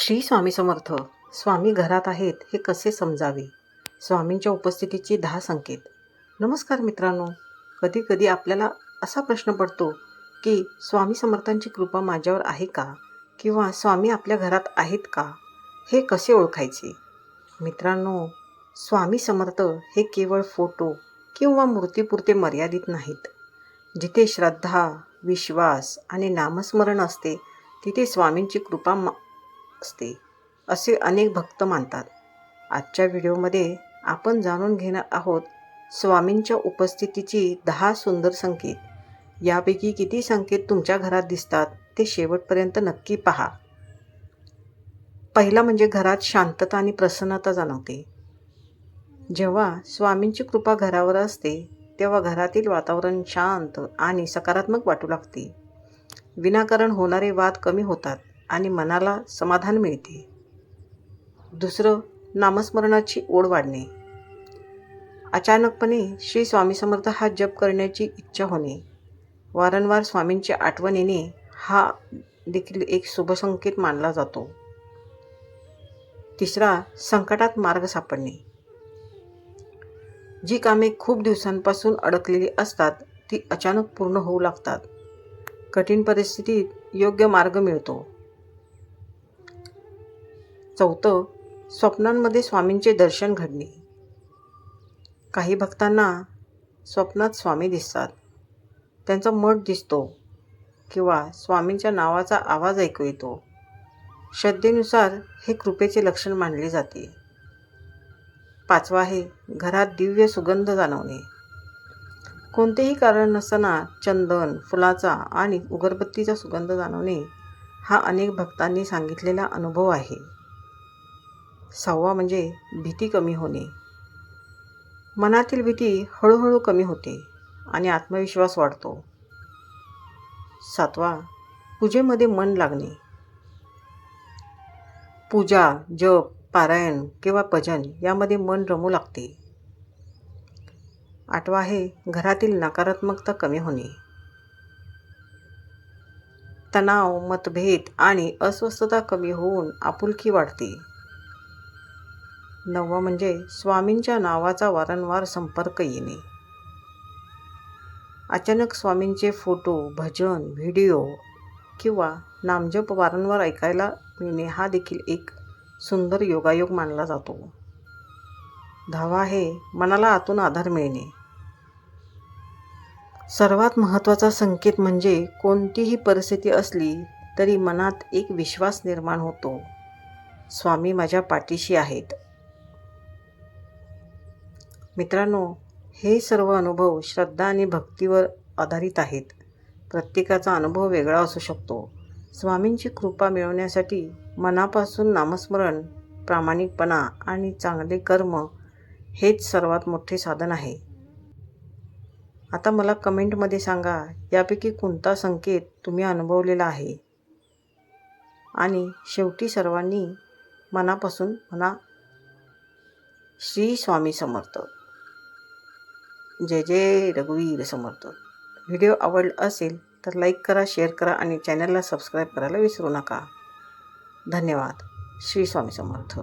श्री स्वामी समर्थ. स्वामी घरात आहेत हे कसे समजावे? स्वामींच्या उपस्थितीचे 10 संकेत. नमस्कार मित्रांनो. कधी कधी आपल्याला असा प्रश्न पडतो की स्वामी समर्थांची कृपा माझ्यावर आहे का? किंवा स्वामी आपल्या घरात आहेत का? हे कसे ओळखायचे? मित्रांनो, स्वामी समर्थ हे केवळ फोटो किंवा मूर्तीपुरते मर्यादित नाहीत. जिथे श्रद्धा, विश्वास आणि नामस्मरण असते तिथे स्वामींची कृपा असते असे अनेक भक्त मानतात. आजच्या व्हिडिओमध्ये आपण जाणून घेणार आहोत स्वामींच्या उपस्थितीची 10 सुंदर संकेत. यापैकी किती संकेत तुमच्या घरात दिसतात ते शेवटपर्यंत नक्की पहा. पहिला म्हणजे घरात शांतता आणि प्रसन्नता जाणवते. जेव्हा स्वामींची कृपा घरावर असते तेव्हा घरातील वातावरण शांत आणि सकारात्मक वाटू लागते. विनाकारण होणारे वाद कमी होतात आणि मनाला समाधान मिळते. दुसरं, नामस्मरणाची ओढ वाढणे. अचानकपणे श्री स्वामी समर्थ हा जप करण्याची इच्छा होणे, वारंवार स्वामींची आठवण येणे हा देखील एक शुभसंकेत मानला जातो. तिसरा, संकटात मार्ग सापडणे. जी कामे खूप दिवसांपासून अडकलेली असतात ती अचानक पूर्ण होऊ लागतात. कठीण परिस्थितीत योग्य मार्ग मिळतो. चौथं, स्वप्नांमध्ये स्वामींचे दर्शन घडणे. काही भक्तांना स्वप्नात स्वामी दिसतात, त्यांचा मठ दिसतो किंवा स्वामींच्या नावाचा आवाज ऐकू येतो. श्रद्धेनुसार हे कृपेचे लक्षण मानले जाते. पाचवा आहे घरात दिव्य सुगंध जाणवणे. कोणतेही कारण नसताना चंदन, फुलाचा आणि अगरबत्तीचा सुगंध जाणवणे हा अनेक भक्तांनी सांगितलेला अनुभव आहे. सहावा म्हणजे भीती कमी होणे. मनातील भीती हळूहळू कमी होते आणि आत्मविश्वास वाढतो. सातवा, पूजेमध्ये मन लागणे. पूजा, जप, पारायण किंवा भजन यामध्ये मन रमू लागते. आठवा आहे घरातील नकारात्मकता कमी होणे. तणाव, मतभेद आणि अस्वस्थता कमी होऊन आपुलकी वाढते. नववा म्हणजे स्वामींच्या नावाचा वारंवार संपर्क येणे. अचानक स्वामींचे फोटो, भजन, व्हिडिओ किंवा नामजप वारंवार ऐकायला मिळणे हा देखील एक सुंदर योगायोग मानला जातो. 10वा आहे मनाला आतून आधार मिळणे. सर्वात महत्त्वाचा संकेत म्हणजे कोणतीही परिस्थिती असली तरी मनात एक विश्वास निर्माण होतो. स्वामी माझ्या पाठीशी आहेत. मित्रांनो, हे सर्व अनुभव श्रद्धा आणि भक्तीवर आधारित आहेत. प्रत्येकाचा अनुभव वेगळा असू शकतो. स्वामींची कृपा मिळवण्यासाठी मनापासून नामस्मरण, प्रामाणिकपणा आणि चांगले कर्म हेच सर्वात मोठे साधन आहे. आता मला कमेंटमध्ये सांगा यापैकी कोणता संकेत तुम्ही अनुभवलेला आहे. आणि शेवटी सर्वांनी मनापासून म्हणा श्री स्वामी समर्थ. जय जय रघुवीर समर्थ. व्हिडिओ आवडला असेल तर लाईक करा, शेअर करा आणि चॅनलला सबस्क्राईब करायला विसरू नका. धन्यवाद. श्री स्वामी समर्थ.